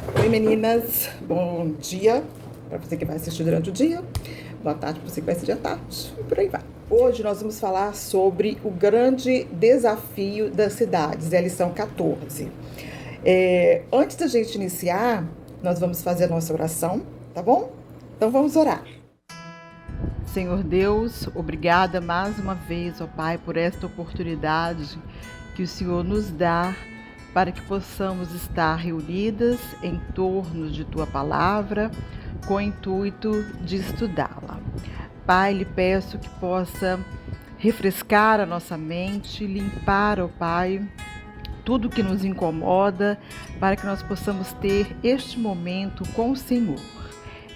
Oi meninas, bom dia para você que vai assistir durante o dia, boa tarde para você que vai assistir à tarde e por aí vai. Hoje nós vamos falar sobre o grande desafio das cidades, é a lição 14. Antes da gente iniciar, nós vamos fazer a nossa oração, tá bom? Então vamos orar. Senhor Deus, obrigada mais uma vez, ó Pai, por esta oportunidade que o Senhor nos dá para que possamos estar reunidas em torno de Tua Palavra, com o intuito de estudá-la. Pai, lhe peço que possa refrescar a nossa mente, limpar, ó Pai, tudo que nos incomoda, para que nós possamos ter este momento com o Senhor.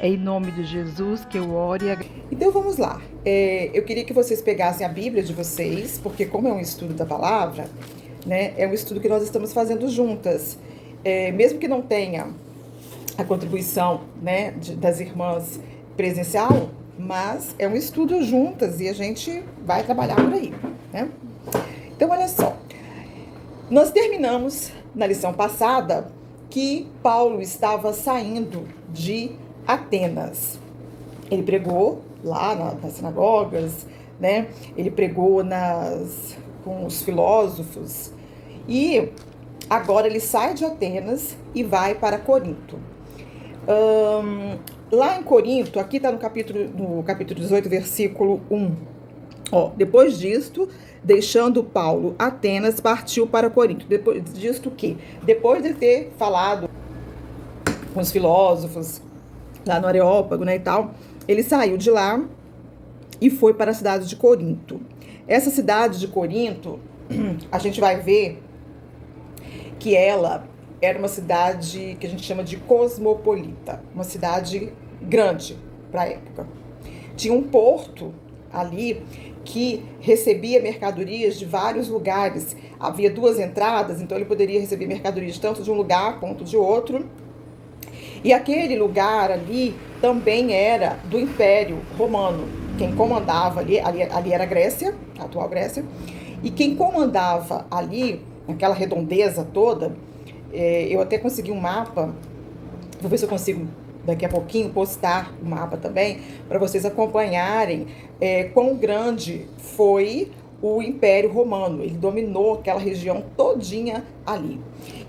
É em nome de Jesus que eu oro e agradeço. Então vamos lá. Eu queria que vocês pegassem a Bíblia de vocês, porque como é um estudo da palavra, né, é um estudo que nós estamos fazendo juntas. Mesmo que não tenha a contribuição, né, das irmãs presencial, mas é um estudo juntas e a gente vai trabalhar por aí, né? Então olha só, nós terminamos na lição passada que Paulo estava saindo de Atenas. Ele pregou lá nas sinagogas, né? Ele pregou com os filósofos e agora ele sai de Atenas e vai para Corinto. Lá em Corinto, aqui está no capítulo 18, versículo 1. Depois disto, deixando Paulo Atenas, partiu para Corinto. Depois disto o quê? Depois de ter falado com os filósofos lá no Areópago, né, e tal, ele saiu de lá e foi para a cidade de Corinto. Essa cidade de Corinto, a gente vai ver que ela era uma cidade que a gente chama de cosmopolita, uma cidade grande para a época. Tinha um porto ali que recebia mercadorias de vários lugares. Havia duas entradas, então ele poderia receber mercadorias tanto de um lugar quanto de outro. E aquele lugar ali também era do Império Romano. Quem comandava ali era a Grécia, a atual Grécia, e quem comandava ali, naquela redondeza toda, eu até consegui um mapa, vou ver se eu consigo daqui a pouquinho postar o mapa também, para vocês acompanharem quão grande foi o Império Romano. Ele dominou aquela região todinha ali.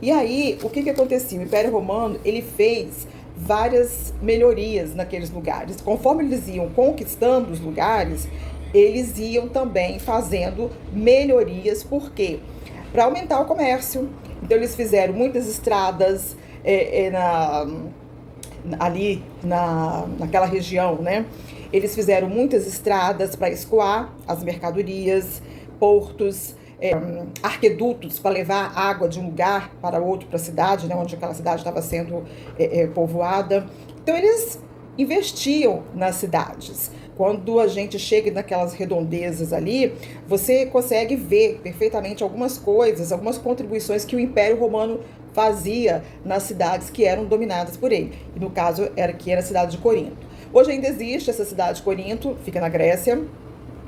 E aí, o que acontecia? O Império Romano, ele fez várias melhorias naqueles lugares. Conforme eles iam conquistando os lugares, eles iam também fazendo melhorias. Por quê? Para aumentar o comércio. Então, eles fizeram muitas estradas ali naquela região, né? Eles fizeram muitas estradas para escoar as mercadorias, portos, arquedutos para levar água de um lugar para outro, para a cidade, né, onde aquela cidade estava sendo povoada. Então eles investiam nas cidades. Quando a gente chega naquelas redondezas ali, você consegue ver perfeitamente algumas coisas, algumas contribuições que o Império Romano fazia nas cidades que eram dominadas por ele. E no caso era a cidade de Corinto. Hoje ainda existe essa cidade de Corinto, fica na Grécia.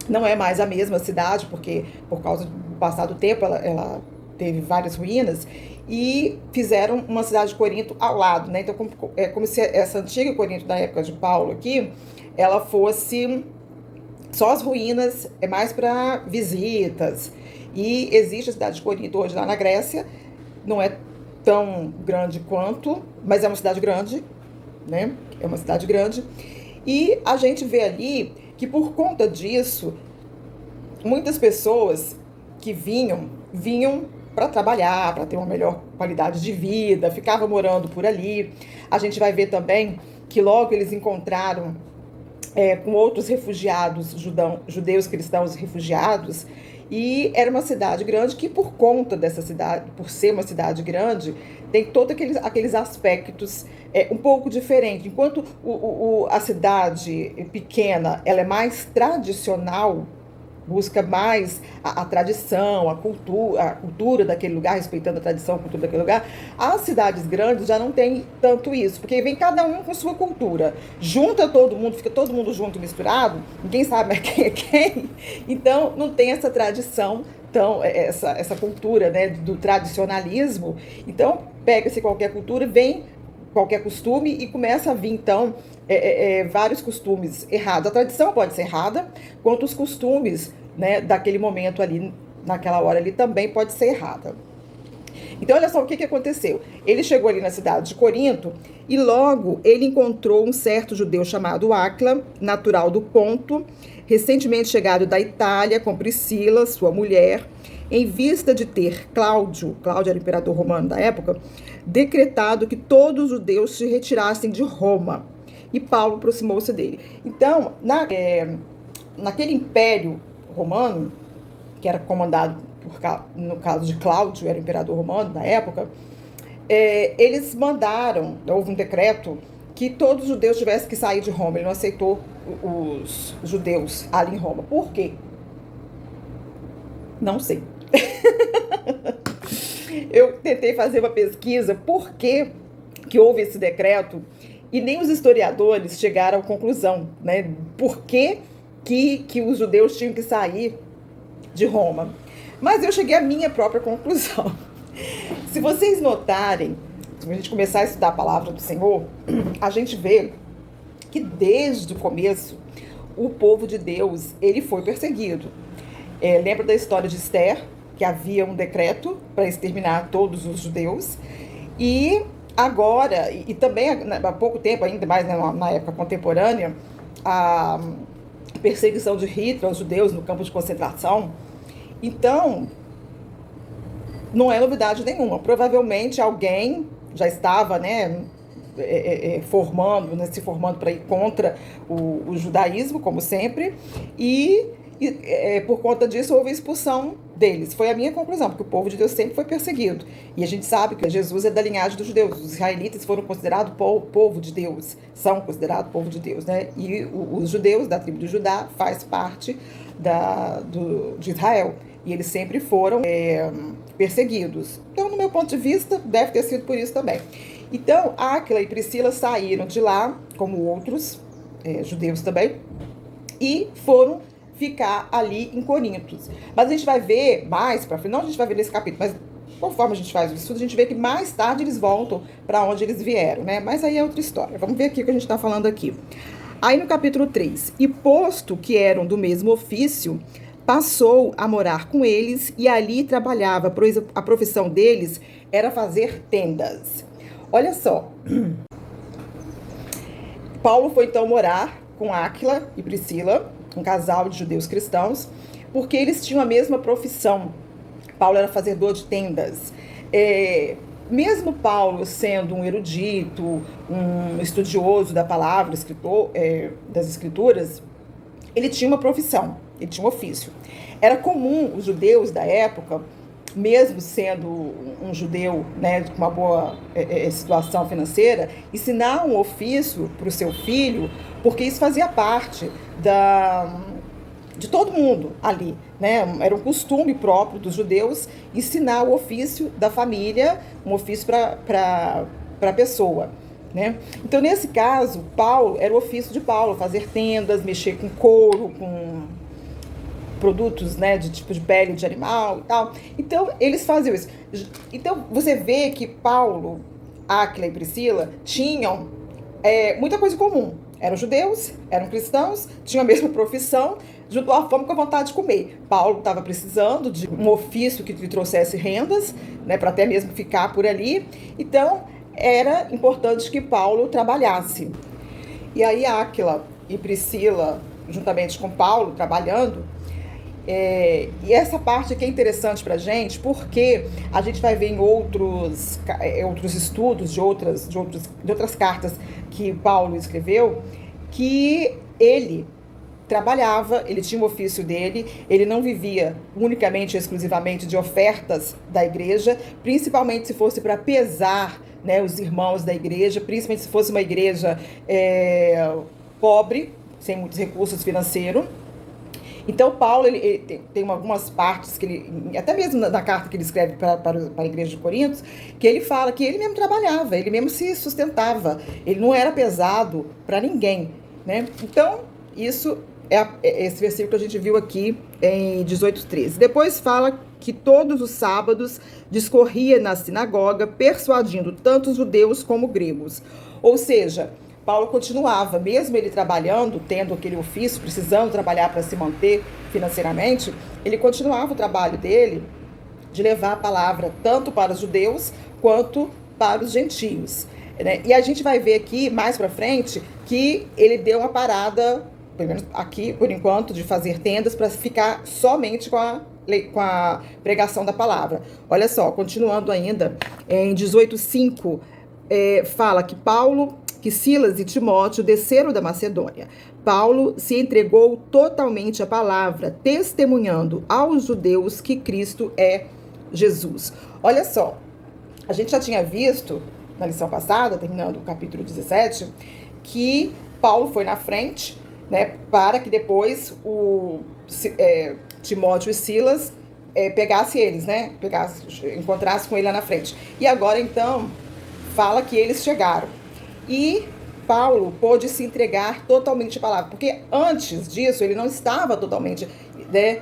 Não é mais a mesma cidade, porque por causa do passar do tempo ela teve várias ruínas, e fizeram uma cidade de Corinto ao lado, né? Então é como se essa antiga Corinto da época de Paulo aqui, ela fosse só as ruínas, é mais para visitas. E existe a cidade de Corinto hoje lá na Grécia, não é tão grande quanto, mas é uma cidade grande, né? É uma cidade grande. E a gente vê ali que por conta disso, muitas pessoas que vinham para trabalhar, para ter uma melhor qualidade de vida, ficavam morando por ali. A gente vai ver também que logo eles encontraram com outros refugiados, judeus cristãos refugiados, e era uma cidade grande que, por conta dessa cidade, por ser uma cidade grande, tem todos aqueles aspectos um pouco diferentes. Enquanto a cidade pequena ela é mais tradicional, busca mais a tradição, a cultura daquele lugar, respeitando a tradição, a cultura daquele lugar. As cidades grandes já não tem tanto isso, porque vem cada um com sua cultura. Junta todo mundo, fica todo mundo junto, misturado, ninguém sabe mais quem é quem. Então, não tem essa tradição, então, essa cultura, né, do tradicionalismo. Então, pega-se qualquer cultura, vem qualquer costume e começa a vir, então, vários costumes errados. A tradição pode ser errada, quanto os costumes, né, daquele momento ali, naquela hora ali, também pode ser errada. Então, olha só o que aconteceu. Ele chegou ali na cidade de Corinto e logo ele encontrou um certo judeu chamado Áquila, natural do Ponto, recentemente chegado da Itália com Priscila, sua mulher, em vista de ter Cláudio era o imperador romano da época, decretado que todos os judeus se retirassem de Roma. E Paulo aproximou-se dele. Então, naquele império romano, que era comandado no caso de Cláudio, era o imperador romano da época, eles mandaram, houve um decreto que todos os judeus tivessem que sair de Roma. Ele não aceitou os judeus ali em Roma. Por quê? Não sei. Eu tentei fazer uma pesquisa por que houve esse decreto e nem os historiadores chegaram à conclusão, né? Por que os judeus tinham que sair de Roma. Mas eu cheguei à minha própria conclusão. Se vocês notarem, se a gente começar a estudar a palavra do Senhor, a gente vê que desde o começo o povo de Deus, ele foi perseguido. Lembra da história de Esther, que havia um decreto para exterminar todos os judeus, e agora, e também há pouco tempo, ainda mais na época contemporânea, a perseguição de Hitler aos judeus no campo de concentração. Então, não é novidade nenhuma. Provavelmente alguém já estava, né, se formando para ir contra o judaísmo, como sempre, e por conta disso houve a expulsão deles. Foi a minha conclusão, porque o povo de Deus sempre foi perseguido. E a gente sabe que Jesus é da linhagem dos judeus. Os israelitas foram considerados povo de Deus, são considerados povo de Deus, né? E os judeus da tribo de Judá faz parte de Israel. E eles sempre foram perseguidos. Então, no meu ponto de vista, deve ter sido por isso também. Então, Áquila e Priscila saíram de lá, como outros judeus também, e foram ficar ali em Corinto. Mas a gente vai ver mais para frente, não a gente vai ver nesse capítulo, mas conforme a gente faz o estudo, a gente vê que mais tarde eles voltam para onde eles vieram, né? Mas aí é outra história. Vamos ver aqui o que a gente está falando aqui. Aí no capítulo 3, e posto que eram do mesmo ofício, passou a morar com eles e ali trabalhava, pois a profissão deles era fazer tendas. Olha só, Paulo foi então morar com Áquila e Priscila, um casal de judeus cristãos, porque eles tinham a mesma profissão. Paulo era fazedor de tendas. Mesmo Paulo sendo um erudito, um estudioso da palavra, escritor, das escrituras, ele tinha uma profissão, ele tinha um ofício. Era comum os judeus da época, mesmo sendo um judeu, né, com uma boa situação financeira, ensinar um ofício para o seu filho, porque isso fazia parte de todo mundo ali, né? Era um costume próprio dos judeus ensinar o ofício da família, um ofício para a pessoa, né? Então, nesse caso, Paulo, era o ofício de Paulo, fazer tendas, mexer com couro, com produtos, né, de tipo de pele de animal e tal. Então, eles faziam isso. Então, você vê que Paulo, Áquila e Priscila tinham muita coisa em comum. Eram judeus, eram cristãos, tinham a mesma profissão, juntou a fome com a vontade de comer. Paulo estava precisando de um ofício que lhe trouxesse rendas, né, para até mesmo ficar por ali. Então, era importante que Paulo trabalhasse. E aí, Áquila e Priscila, juntamente com Paulo, trabalhando. E essa parte aqui é interessante para a gente, porque a gente vai ver em outros estudos de outras cartas que Paulo escreveu, que ele trabalhava, ele tinha o ofício dele, ele não vivia unicamente e exclusivamente de ofertas da igreja, principalmente se fosse para pesar, né, os irmãos da igreja, principalmente se fosse uma igreja pobre, sem muitos recursos financeiros. Então, Paulo ele tem algumas partes que ele, até mesmo na carta que ele escreve para a igreja de Corinto, que ele fala que ele mesmo trabalhava, ele mesmo se sustentava, ele não era pesado para ninguém, né? Então, isso é esse versículo que a gente viu aqui em 18:13. Depois fala que todos os sábados discorria na sinagoga, persuadindo tanto os judeus como gregos. Ou seja, Paulo continuava, mesmo ele trabalhando, tendo aquele ofício, precisando trabalhar para se manter financeiramente, ele continuava o trabalho dele de levar a palavra tanto para os judeus quanto para os gentios, né? E a gente vai ver aqui, mais para frente, que ele deu uma parada, pelo menos aqui, por enquanto, de fazer tendas para ficar somente com a pregação da palavra. Olha só, continuando ainda, em 18:5, fala que Silas e Timóteo desceram da Macedônia. Paulo se entregou totalmente à palavra, testemunhando aos judeus que Cristo é Jesus. Olha só, a gente já tinha visto na lição passada, terminando o capítulo 17, que Paulo foi na frente, né, para que depois Timóteo e Silas pegasse eles, né, encontrasse com ele lá na frente. E agora, então, fala que eles chegaram. E Paulo pôde se entregar totalmente à palavra, porque antes disso ele não estava totalmente, né,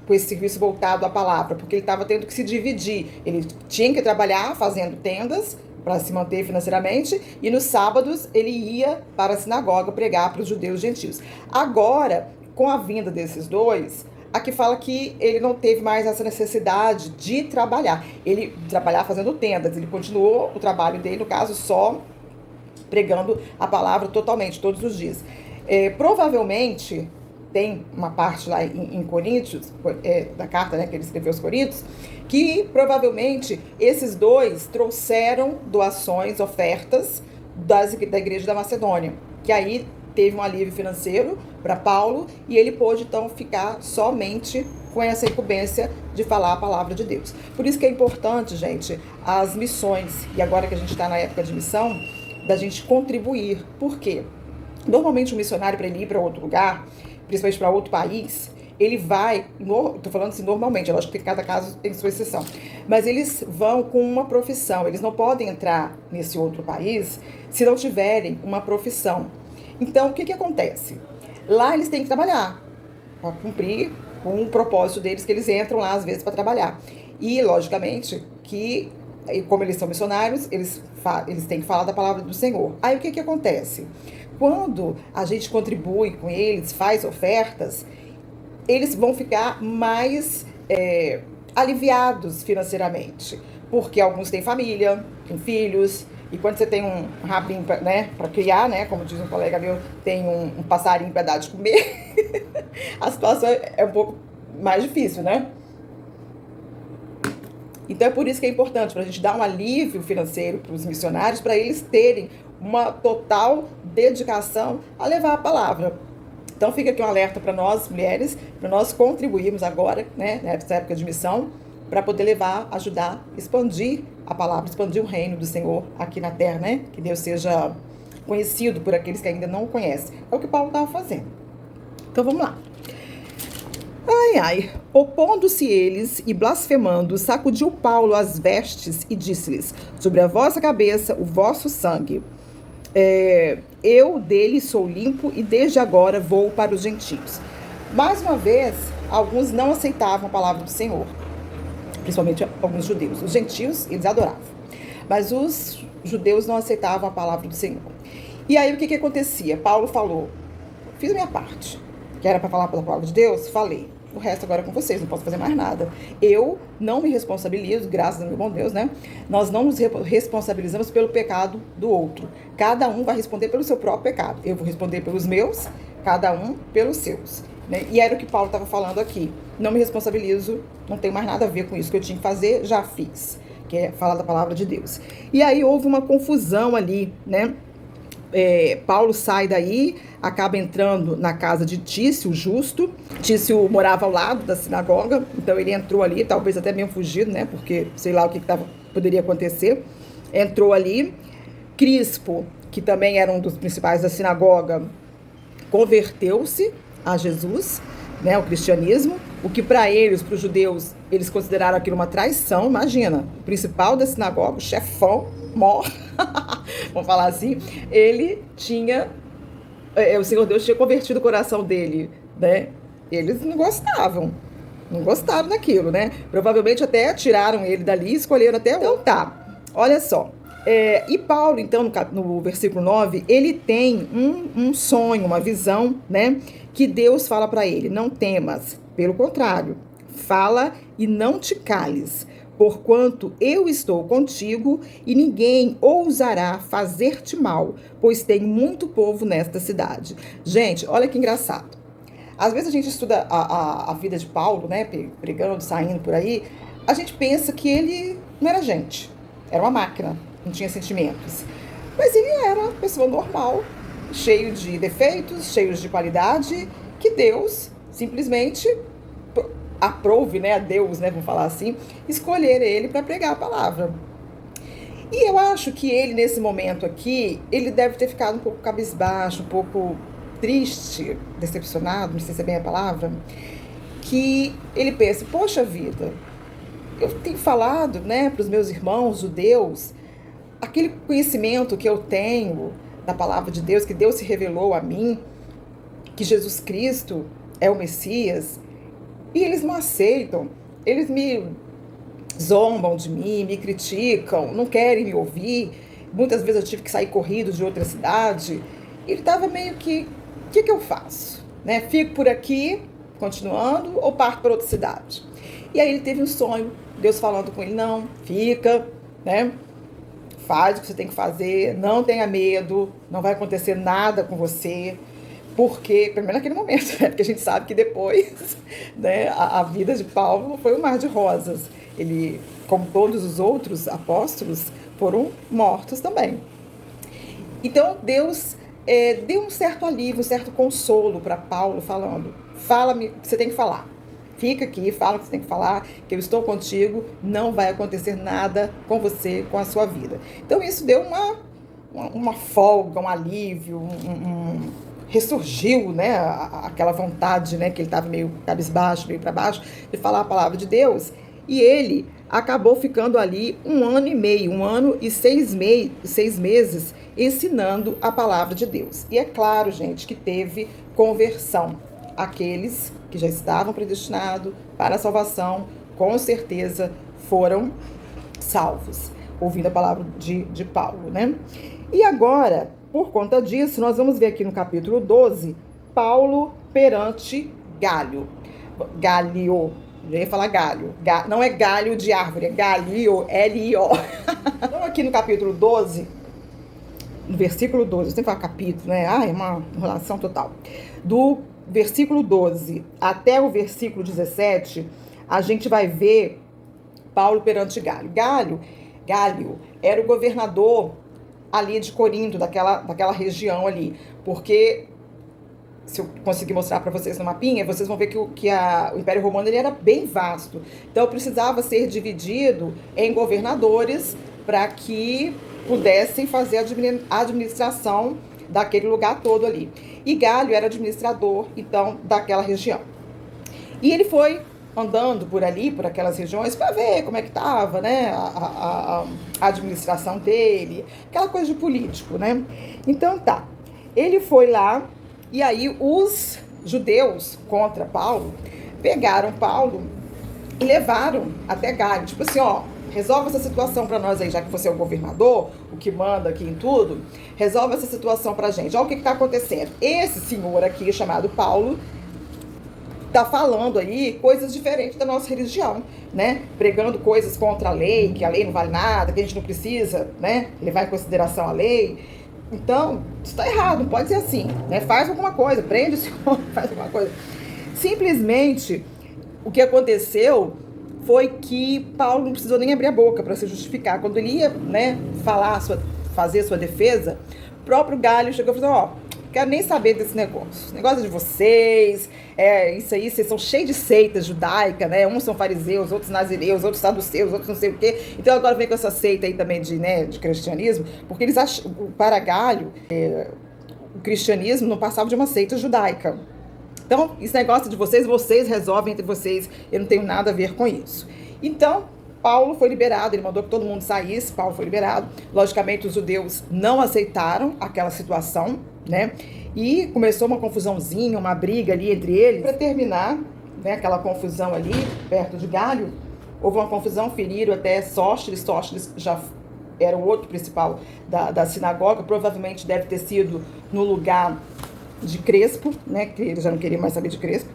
com esse serviço voltado à palavra, porque ele estava tendo que se dividir. Ele tinha que trabalhar fazendo tendas para se manter financeiramente, e nos sábados ele ia para a sinagoga pregar para os judeus gentios. Agora, com a vinda desses dois, aqui fala que ele não teve mais essa necessidade de trabalhar. Ele trabalhar fazendo tendas, ele continuou o trabalho dele, no caso, só pregando a palavra totalmente, todos os dias. Provavelmente, tem uma parte lá em Coríntios, da carta, né, que ele escreveu aos Coríntios, que provavelmente esses dois trouxeram doações, ofertas da igreja da Macedônia, que aí teve um alívio financeiro para Paulo, e ele pôde então ficar somente com essa incumbência de falar a palavra de Deus. Por isso que é importante, gente, as missões, e agora que a gente está na época de missão, da gente contribuir. Por quê? Normalmente um missionário, para ele ir para outro lugar, principalmente para outro país, ele vai, estou falando assim normalmente, eu acho que cada caso tem sua exceção, mas eles vão com uma profissão, eles não podem entrar nesse outro país se não tiverem uma profissão. Então, o que acontece? Lá eles têm que trabalhar, para cumprir com o propósito deles, que eles entram lá às vezes para trabalhar. E, logicamente, que como eles são missionários, eles têm que falar da palavra do Senhor. Aí o que acontece? Quando a gente contribui com eles, faz ofertas, eles vão ficar mais aliviados financeiramente, porque alguns têm família, têm filhos, e quando você tem um rabinho para criar, né, como diz um colega meu, tem um passarinho para dar de comer, a situação é um pouco mais difícil, né? Então é por isso que é importante, para a gente dar um alívio financeiro para os missionários, para eles terem uma total dedicação a levar a palavra. Então fica aqui um alerta para nós, mulheres, para nós contribuirmos agora, né, nessa época de missão, para poder levar, ajudar, expandir a palavra, expandir o reino do Senhor aqui na terra, né? Que Deus seja conhecido por aqueles que ainda não conhecem. É o que Paulo estava fazendo. Então vamos lá. Opondo-se eles e blasfemando, sacudiu Paulo as vestes e disse-lhes: sobre a vossa cabeça o vosso sangue. Eu dele sou limpo e desde agora vou para os gentios. Mais uma vez, alguns não aceitavam a palavra do Senhor, principalmente alguns judeus. Os gentios, eles adoravam, mas os judeus não aceitavam a palavra do Senhor. E aí o que acontecia? Paulo falou: fiz a minha parte, que era para falar pela palavra de Deus, falei. O resto agora é com vocês, não posso fazer mais nada. Eu não me responsabilizo, graças ao meu bom Deus, né? Nós não nos responsabilizamos pelo pecado do outro. Cada um vai responder pelo seu próprio pecado. Eu vou responder pelos meus, cada um pelos seus, né? E era o que Paulo estava falando aqui. Não me responsabilizo, não tem mais nada a ver com isso que eu tinha que fazer, já fiz. Que é falar da palavra de Deus. E aí houve uma confusão ali, né? Paulo sai daí, acaba entrando na casa de Tício, o justo. Tício morava ao lado da sinagoga, então ele entrou ali, talvez até meio fugido, né? Porque sei lá o que poderia acontecer. Entrou ali. Crispo, que também era um dos principais da sinagoga, converteu-se a Jesus, né? O cristianismo, o que para eles, para os judeus, eles consideraram aquilo uma traição. Imagina, o principal da sinagoga, o chefão, mor, vamos falar assim, ele tinha, o Senhor Deus tinha convertido o coração dele, né? Eles não gostavam. Não gostaram daquilo, né? Provavelmente até tiraram ele dali e escolheram até outro. Então tá, olha só. E Paulo, então, no versículo 9, ele tem um sonho, uma visão, né? Que Deus fala para ele: não temas, pelo contrário, fala e não te cales, porquanto eu estou contigo e ninguém ousará fazer-te mal, pois tem muito povo nesta cidade. Gente, olha que engraçado. Às vezes a gente estuda a vida de Paulo, né, pregando, saindo por aí, a gente pensa que ele não era gente, era uma máquina, não tinha sentimentos. Mas ele era uma pessoa normal, cheio de defeitos, cheio de qualidade, que Deus simplesmente aprove, né, a Deus, né, vamos falar assim, escolher ele para pregar a palavra. E eu acho que ele, nesse momento aqui, ele deve ter ficado um pouco cabisbaixo, um pouco triste, decepcionado, não sei se é bem a palavra, que ele pensa: poxa vida, eu tenho falado, né, para os meus irmãos judeus, aquele conhecimento que eu tenho da palavra de Deus, que Deus se revelou a mim, que Jesus Cristo é o Messias, e eles não aceitam, eles me zombam de mim, me criticam, não querem me ouvir, muitas vezes eu tive que sair corrido de outra cidade. Ele estava meio que, o que eu faço? Né? Fico por aqui, continuando, ou parto para outra cidade? E aí ele teve um sonho, Deus falando com ele: não, fica, né? Faz o que você tem que fazer, não tenha medo, não vai acontecer nada com você. Porque, primeiro naquele momento, né? Porque a gente sabe que depois, né, a vida de Paulo não foi um mar de rosas. Ele, como todos os outros apóstolos, foram mortos também. Então, Deus deu um certo alívio, um certo consolo para Paulo, falando: fala-me o que você tem que falar. Fica aqui, fala o que você tem que falar, que eu estou contigo, não vai acontecer nada com você, com a sua vida. Então, isso deu uma folga, um alívio, ressurgiu, né, aquela vontade, né, que ele estava meio cabisbaixo, meio para baixo, de falar a palavra de Deus. E ele acabou ficando ali 1 ano e meio, 1 ano e 6 meses, ensinando a palavra de Deus. E é claro, gente, que teve conversão. Aqueles que já estavam predestinados para a salvação, com certeza foram salvos, ouvindo a palavra de Paulo, né? E agora, por conta disso, nós vamos ver aqui no capítulo 12, Paulo perante Gálio. Gálio, eu ia falar galho. Não é galho de árvore, é Galio, L-I-O. Então, aqui no capítulo 12, no versículo 12, eu sempre falo capítulo, né? É uma enrolação total. Do versículo 12 até o versículo 17, a gente vai ver Paulo perante Gálio. Gálio era o governador ali de Corinto, daquela região ali, porque, se eu conseguir mostrar para vocês no mapinha, vocês vão ver que o Império Romano ele era bem vasto, então precisava ser dividido em governadores para que pudessem fazer a administração daquele lugar todo ali. E Gálio era administrador, então, daquela região. E ele foi andando por ali, por aquelas regiões, para ver como é que estava, né, a administração dele, aquela coisa de político, né? Então tá, ele foi lá, e aí os judeus contra Paulo pegaram Paulo e levaram até Gálio, tipo assim, ó, resolve essa situação para nós aí, já que você é o governador, o que manda aqui em tudo, resolve essa situação pra gente. Olha o que está acontecendo. Esse senhor aqui, chamado Paulo, tá falando aí coisas diferentes da nossa religião, né? Pregando coisas contra a lei, que a lei não vale nada, que a gente não precisa, né, levar em consideração a lei. Então, isso tá errado, não pode ser assim, né? Faz alguma coisa, prende o senhor, faz alguma coisa. Simplesmente, o que aconteceu foi que Paulo não precisou nem abrir a boca para se justificar. Quando ele ia, né, fazer sua defesa, o próprio Gálio chegou e falou: ó, quero nem saber desse negócio de vocês, isso aí, vocês são cheios de seitas judaicas, né, uns são fariseus, outros nazireus, outros saduceus, outros não sei o quê, então agora vem com essa seita aí também de cristianismo, porque eles acham, para Gálio, o cristianismo não passava de uma seita judaica. Então, esse negócio de vocês resolvem entre vocês, eu não tenho nada a ver com isso. Então, Paulo foi liberado, ele mandou que todo mundo saísse, Paulo foi liberado. Logicamente, os judeus não aceitaram aquela situação, né? E começou uma confusãozinha, uma briga ali entre eles. Para terminar, né, aquela confusão ali, perto de Galho, houve uma confusão, feriram até Sóstenes. Sóstenes já era o outro principal da sinagoga, provavelmente deve ter sido no lugar de Crespo, né, que eles já não queriam mais saber de Crespo,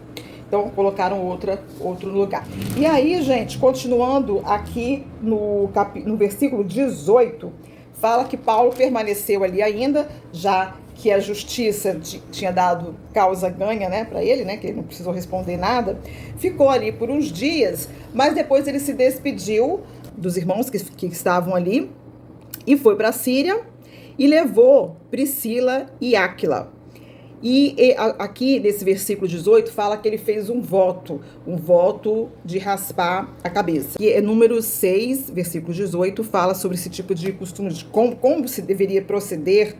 então colocaram outro lugar. E aí, gente, continuando aqui no versículo 18, fala que Paulo permaneceu ali ainda, já que a justiça tinha dado causa ganha, né, para ele, né, que ele não precisou responder nada, ficou ali por uns dias, mas depois ele se despediu dos irmãos que estavam ali e foi para a Síria e levou Priscila e Áquila. E aqui nesse versículo 18 fala que ele fez um voto de raspar a cabeça. E é número 6, versículo 18, fala sobre esse tipo de costume, de como se deveria proceder.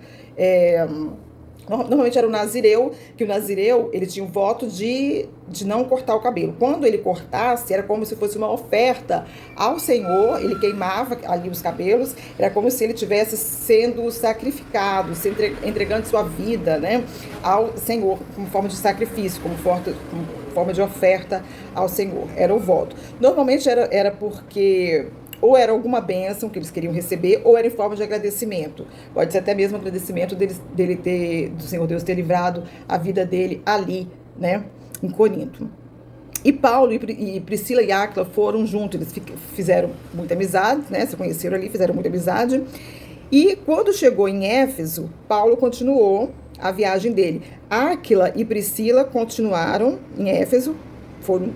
Normalmente era o nazireu, que o nazireu ele tinha um voto de não cortar o cabelo. Quando ele cortasse, era como se fosse uma oferta ao Senhor, ele queimava ali os cabelos, era como se ele estivesse sendo sacrificado, entregando sua vida, né, ao Senhor, como forma de sacrifício, como forma de oferta ao Senhor. Era o voto. Normalmente era porque ou era alguma bênção que eles queriam receber, ou era em forma de agradecimento. Pode ser até mesmo agradecimento do Senhor Deus ter livrado a vida dele ali, né, em Corinto. E Paulo e Priscila e Áquila foram juntos, eles fizeram muita amizade, né, se conheceram ali, fizeram muita amizade. E quando chegou em Éfeso, Paulo continuou a viagem dele. Áquila e Priscila continuaram em Éfeso, foram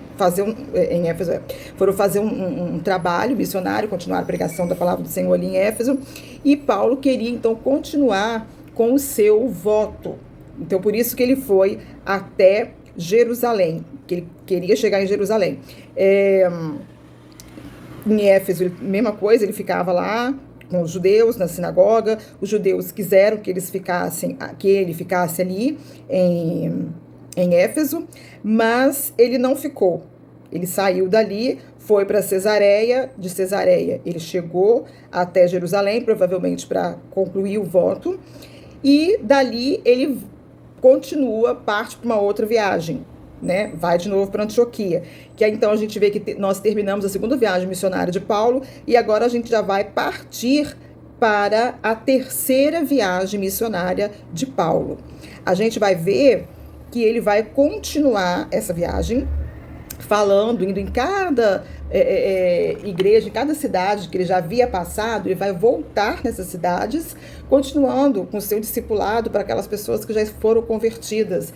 fazer um trabalho missionário, continuar a pregação da palavra do Senhor ali em Éfeso, e Paulo queria então continuar com o seu voto. Então por isso que ele foi até Jerusalém, que ele queria chegar em Jerusalém. Em Éfeso, mesma coisa, ele ficava lá com os judeus na sinagoga. Os judeus quiseram que ele ficasse ali em Éfeso, mas ele não ficou. Ele saiu dali, foi para Cesareia, de Cesareia ele chegou até Jerusalém, provavelmente para concluir o voto, e dali ele parte para uma outra viagem, né? Vai de novo para Antioquia, que aí então a gente vê que nós terminamos a segunda viagem missionária de Paulo, e agora a gente já vai partir para a terceira viagem missionária de Paulo. A gente vai ver que ele vai continuar essa viagem, indo em cada igreja, em cada cidade que ele já havia passado, ele vai voltar nessas cidades, continuando com o seu discipulado para aquelas pessoas que já foram convertidas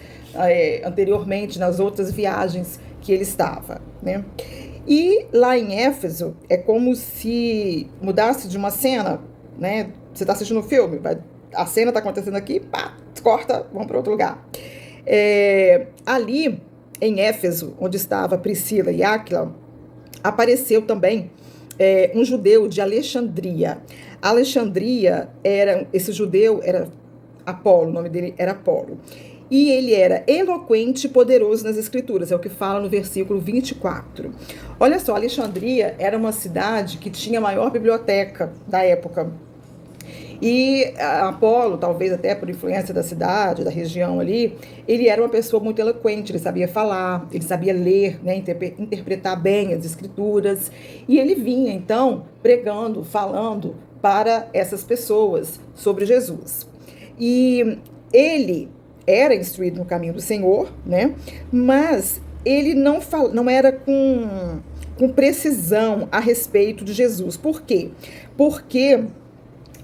anteriormente nas outras viagens que ele estava, né? E lá em Éfeso, é como se mudasse de uma cena, né? Você está assistindo um filme, a cena está acontecendo aqui, pá, corta, vamos para outro lugar. Ali em Éfeso, onde estava Priscila e Áquila, apareceu também um judeu de Alexandria. Esse judeu era Apolo, o nome dele era Apolo. E ele era eloquente e poderoso nas escrituras, é o que fala no versículo 24. Olha só, Alexandria era uma cidade que tinha a maior biblioteca da época. E Apolo, talvez até por influência da cidade, da região ali, ele era uma pessoa muito eloquente, ele sabia falar, ele sabia ler, né, interpretar bem as escrituras. E ele vinha, então, pregando, falando para essas pessoas sobre Jesus. E ele era instruído no caminho do Senhor, né, mas ele não era com precisão a respeito de Jesus. Por quê? Porque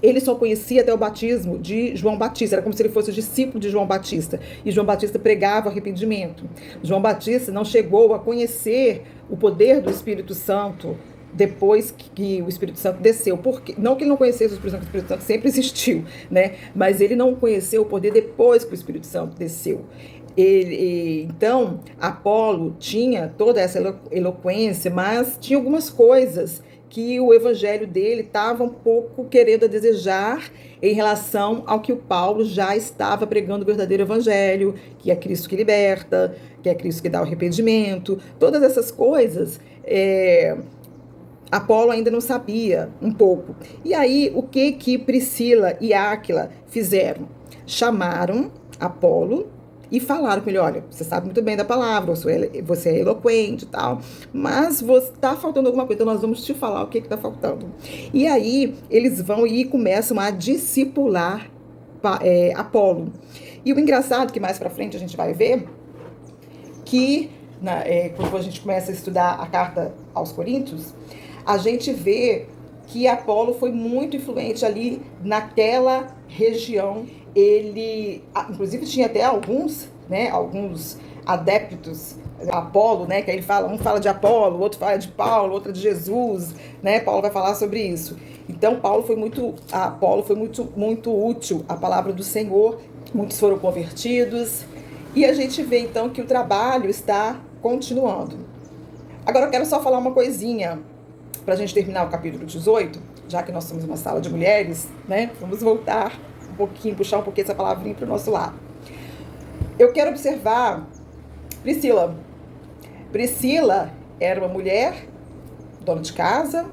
ele só conhecia até o batismo de João Batista, era como se ele fosse o discípulo de João Batista, e João Batista pregava arrependimento. João Batista não chegou a conhecer o poder do Espírito Santo depois que o Espírito Santo desceu, porque não que ele não conhecesse o Espírito Santo sempre existiu, né? Mas ele não conheceu o poder depois que o Espírito Santo desceu. Então, Apolo tinha toda essa eloquência, mas tinha algumas coisas que o evangelho dele estava um pouco querendo desejar em relação ao que o Paulo já estava pregando o verdadeiro evangelho, que é Cristo que liberta, que é Cristo que dá o arrependimento, todas essas coisas, Apolo ainda não sabia um pouco. E aí, o que Priscila e Áquila fizeram? Chamaram Apolo, e falaram com ele, olha, você sabe muito bem da palavra, você é eloquente e tal, mas tá faltando alguma coisa, então nós vamos te falar o que está faltando. E aí eles vão e começam a discipular Apolo. E o engraçado que mais para frente a gente vai ver que quando a gente começa a estudar a carta aos Coríntios, a gente vê que Apolo foi muito influente ali naquela região. Ele, inclusive, tinha até alguns adeptos a Apolo, né? Que aí ele fala, um fala de Apolo, o outro fala de Paulo, outro de Jesus, né? Paulo vai falar sobre isso. Então, Apolo foi muito útil à palavra do Senhor. Muitos foram convertidos. E a gente vê, então, que o trabalho está continuando. Agora, eu quero só falar uma coisinha para a gente terminar o capítulo 18, já que nós somos uma sala de mulheres, né? Vamos voltar um pouquinho, puxar um pouquinho essa palavrinha para o nosso lado. Eu quero observar Priscila. Priscila era uma mulher, dona de casa,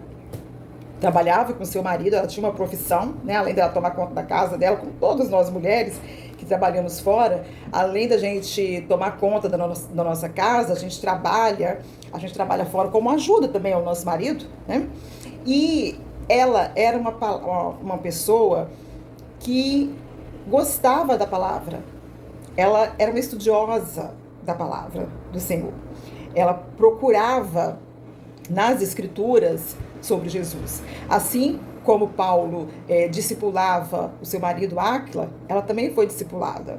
trabalhava com seu marido, ela tinha uma profissão, né? Além dela tomar conta da casa dela, como todas nós mulheres que trabalhamos fora, além da gente tomar conta da nossa casa, a gente trabalha fora como ajuda também ao nosso marido, né? E ela era uma pessoa que gostava da palavra. Ela era uma estudiosa da palavra do Senhor. Ela procurava nas Escrituras sobre Jesus. Assim como Paulo discipulava o seu marido Áquila, ela também foi discipulada.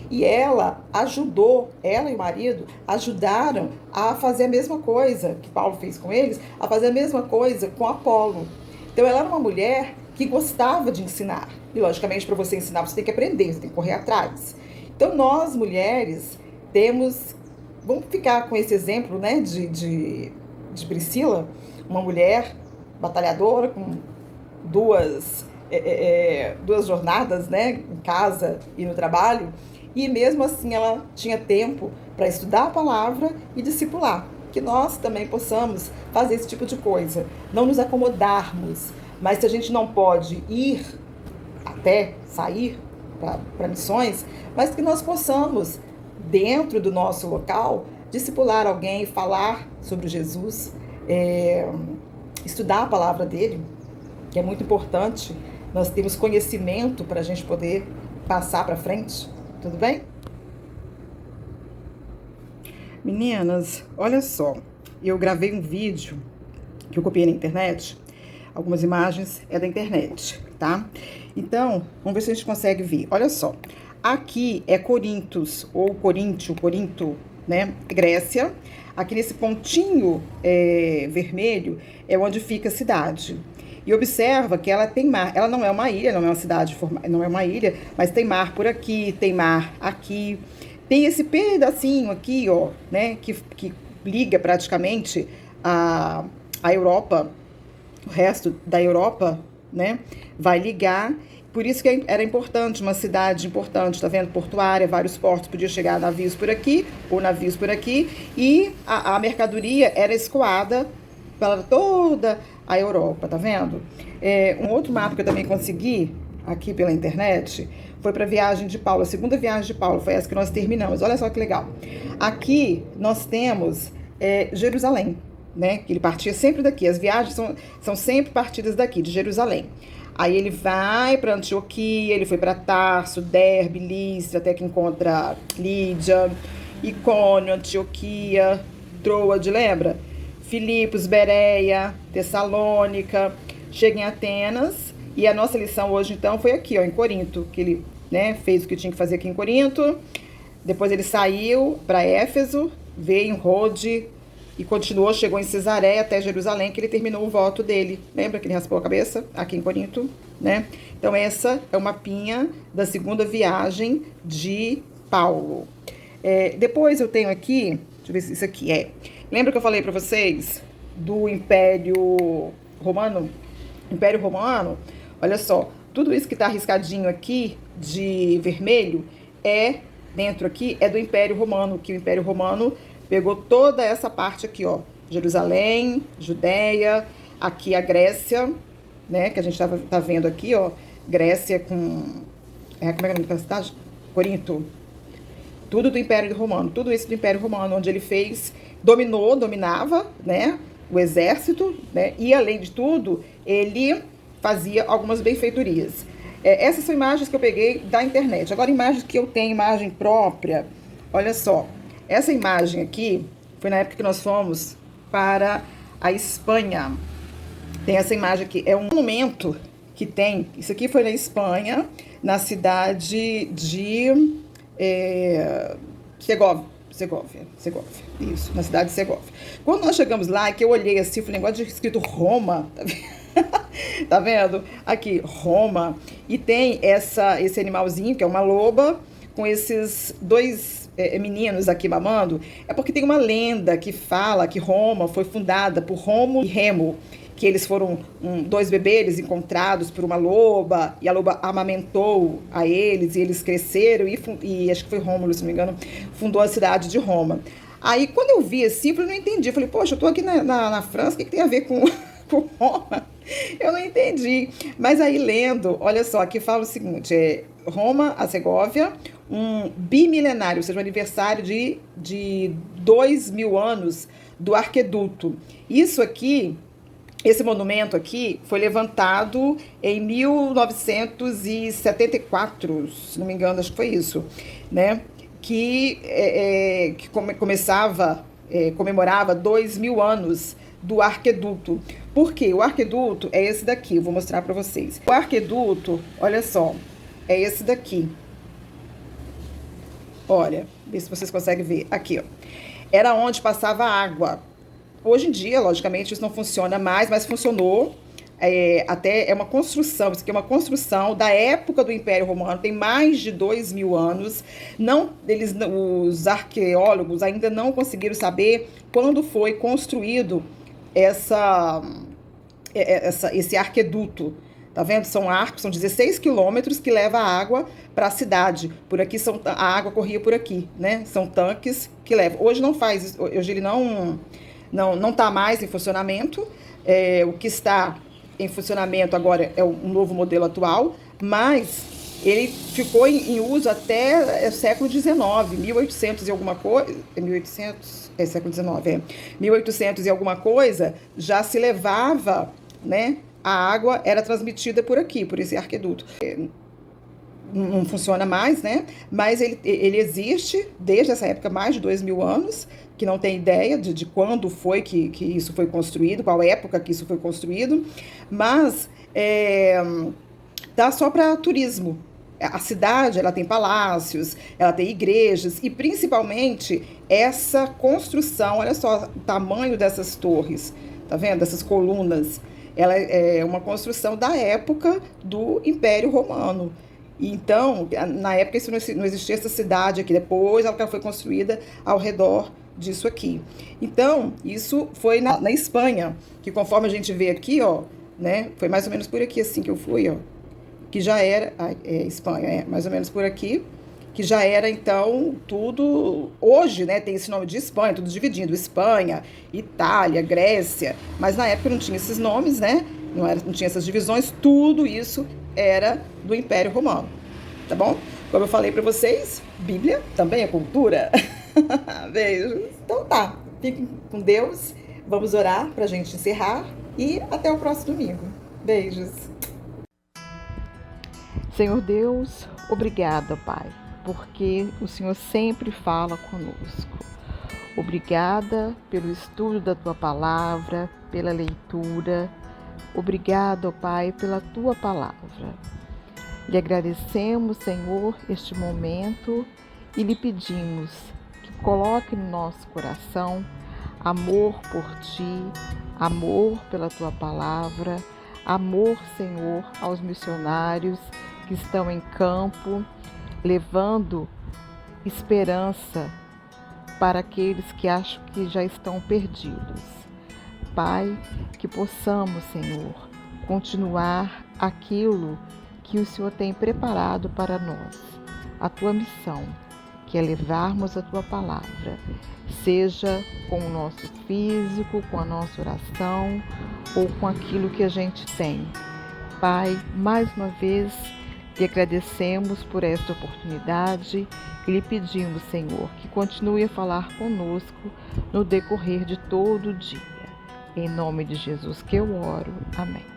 E ela e o marido ajudaram a fazer a mesma coisa que Paulo fez com eles, a fazer a mesma coisa com Apolo. Então ela era uma mulher que gostava de ensinar. E logicamente, para você ensinar, você tem que aprender, você tem que correr atrás. Então nós, mulheres, vamos ficar com esse exemplo, né, de Priscila, uma mulher batalhadora, com duas jornadas, né, em casa e no trabalho, e mesmo assim ela tinha tempo para estudar a palavra e discipular. Que nós também possamos fazer esse tipo de coisa, não nos acomodarmos, mas se a gente não pode ir até sair para missões, mas que nós possamos, dentro do nosso local, discipular alguém, falar sobre Jesus, estudar a palavra dele, que é muito importante. Nós temos conhecimento para a gente poder passar para frente. Tudo bem? Meninas, olha só. Eu gravei um vídeo que eu copiei na internet. Algumas imagens é da internet, tá? Então, vamos ver se a gente consegue ver. Olha só. Aqui é Corintos, ou Corinto, né? Grécia. Aqui nesse pontinho vermelho é onde fica a cidade. E observa que ela tem mar. Ela não é uma ilha, não é uma cidade, não é uma ilha, mas tem mar por aqui, tem mar aqui. Tem esse pedacinho aqui, ó, né, que liga praticamente a Europa, o resto da Europa, né, vai ligar. Por isso que era importante, uma cidade importante, tá vendo? Portuária, vários portos, podia chegar navios por aqui, ou navios por aqui, e a mercadoria era escoada para toda a Europa, tá vendo? Um outro mapa que eu também consegui, aqui pela internet, foi para a viagem de Paulo, a segunda viagem de Paulo, foi essa que nós terminamos. Olha só que legal. Aqui nós temos Jerusalém, né? Que ele partia sempre daqui, as viagens são sempre partidas daqui, de Jerusalém. Aí ele vai para Antioquia, ele foi para Tarso, Derbe, Lístra, até que encontra Lídia, Icônio, Antioquia, Troade, lembra? Filipos, Bereia, Tessalônica, chega em Atenas, e a nossa lição hoje, então, foi aqui, ó, em Corinto, que ele, né, fez o que tinha que fazer aqui em Corinto, depois ele saiu para Éfeso, veio em Rode, e continuou, chegou em Cesareia até Jerusalém, que ele terminou o voto dele. Lembra que ele raspou a cabeça? Aqui em Corinto, né? Então, essa é o mapinha da segunda viagem de Paulo. Depois eu tenho aqui, deixa eu ver se isso aqui é. Lembra que eu falei para vocês do Império Romano? Império Romano, olha só, tudo isso que tá arriscadinho aqui de vermelho dentro aqui, é do Império Romano, que o Império Romano pegou toda essa parte aqui, ó, Jerusalém, Judéia, aqui a Grécia, né, que a gente tá vendo aqui, ó, Grécia com, como é que é o nome da cidade? Corinto. Tudo do Império Romano, tudo isso do Império Romano, onde ele dominava, né, o exército, né, e além de tudo, ele fazia algumas benfeitorias. Essas são imagens que eu peguei da internet. Agora, imagens que eu tenho, imagem própria, olha só, essa imagem aqui foi na época que nós fomos para a Espanha. Tem essa imagem aqui, é um monumento que tem, isso aqui foi na Espanha, na cidade de Segovia, isso, na cidade de Segovia. Quando nós chegamos lá, que eu olhei assim, falei, negócio de escrito Roma, tá vendo? Tá vendo? Aqui, Roma, e tem esse animalzinho, que é uma loba, com esses dois meninos aqui mamando, é porque tem uma lenda que fala que Roma foi fundada por Rômulo e Remo, que eles foram dois bebês encontrados por uma loba, e a loba amamentou a eles, e eles cresceram, e acho que foi Rômulo, se não me engano, fundou a cidade de Roma. Aí, quando eu vi assim, eu não entendi. Eu falei, poxa, eu tô aqui na França, o que tem a ver com Roma? Eu não entendi. Mas aí, lendo, olha só, aqui fala o seguinte, Roma, a Segóvia, um bimilenário, ou seja, um aniversário de 2.000 anos do Arqueduto. Isso aqui, esse monumento aqui, foi levantado em 1974, se não me engano, acho que foi isso, né? Que comemorava 2.000 anos do Arqueduto. Por quê? O Arqueduto é esse daqui, eu vou mostrar para vocês. O Arqueduto, olha só, é esse daqui. Olha, vê se vocês conseguem ver. Aqui, ó. Era onde passava água. Hoje em dia, logicamente, isso não funciona mais, mas funcionou. Até é uma construção, isso aqui é uma construção da época do Império Romano, tem mais de 2.000 anos. Os arqueólogos ainda não conseguiram saber quando foi construído esse arqueduto. Tá vendo? São arcos, são 16 quilômetros que leva a água para a cidade. Por aqui a água corria por aqui, né? São tanques que levam. Hoje não faz, hoje ele não está mais em funcionamento. O que está em funcionamento agora é um novo modelo atual, mas ele ficou em uso até século XIX, 1800 e alguma coisa, 1800, século XIX, 1800 e alguma coisa, já se levava, né, a água era transmitida por aqui, por esse arqueduto. Não funciona mais, né, mas ele existe desde essa época, mais de 2.000 anos, que não tem ideia de quando foi que isso foi construído, qual época que isso foi construído, mas dá só para turismo. A cidade, ela tem palácios, ela tem igrejas, e principalmente essa construção, olha só o tamanho dessas torres, tá vendo? Dessas colunas, ela é uma construção da época do Império Romano. Então, na época isso não existia essa cidade aqui, depois ela foi construída ao redor disso aqui. Então, isso foi na Espanha, que conforme a gente vê aqui, ó, né, foi mais ou menos por aqui assim que eu fui, ó, que já era, Espanha, mais ou menos por aqui, que já era, então, tudo, hoje, né, tem esse nome de Espanha, tudo dividindo, Espanha, Itália, Grécia, mas na época não tinha esses nomes, né, não tinha essas divisões, tudo isso era do Império Romano, tá bom? Como eu falei para vocês, Bíblia também é cultura. Beijos. Então tá, fiquem com Deus, vamos orar pra gente encerrar e até o próximo domingo. Beijos. Senhor Deus, obrigada, Pai, porque o Senhor sempre fala conosco. Obrigada pelo estudo da Tua Palavra, pela leitura. Obrigada, Pai, pela Tua Palavra. Lhe agradecemos, Senhor, este momento e lhe pedimos que coloque no nosso coração amor por Ti, amor pela Tua Palavra, amor, Senhor, aos missionários que estão em campo, levando esperança para aqueles que acham que já estão perdidos. Pai, que possamos, Senhor, continuar aquilo que o Senhor tem preparado para nós, a Tua missão, que é levarmos a Tua Palavra, seja com o nosso físico, com a nossa oração ou com aquilo que a gente tem. Pai, mais uma vez, Lhe agradecemos por esta oportunidade e lhe pedimos, Senhor, que continue a falar conosco no decorrer de todo o dia. Em nome de Jesus que eu oro. Amém.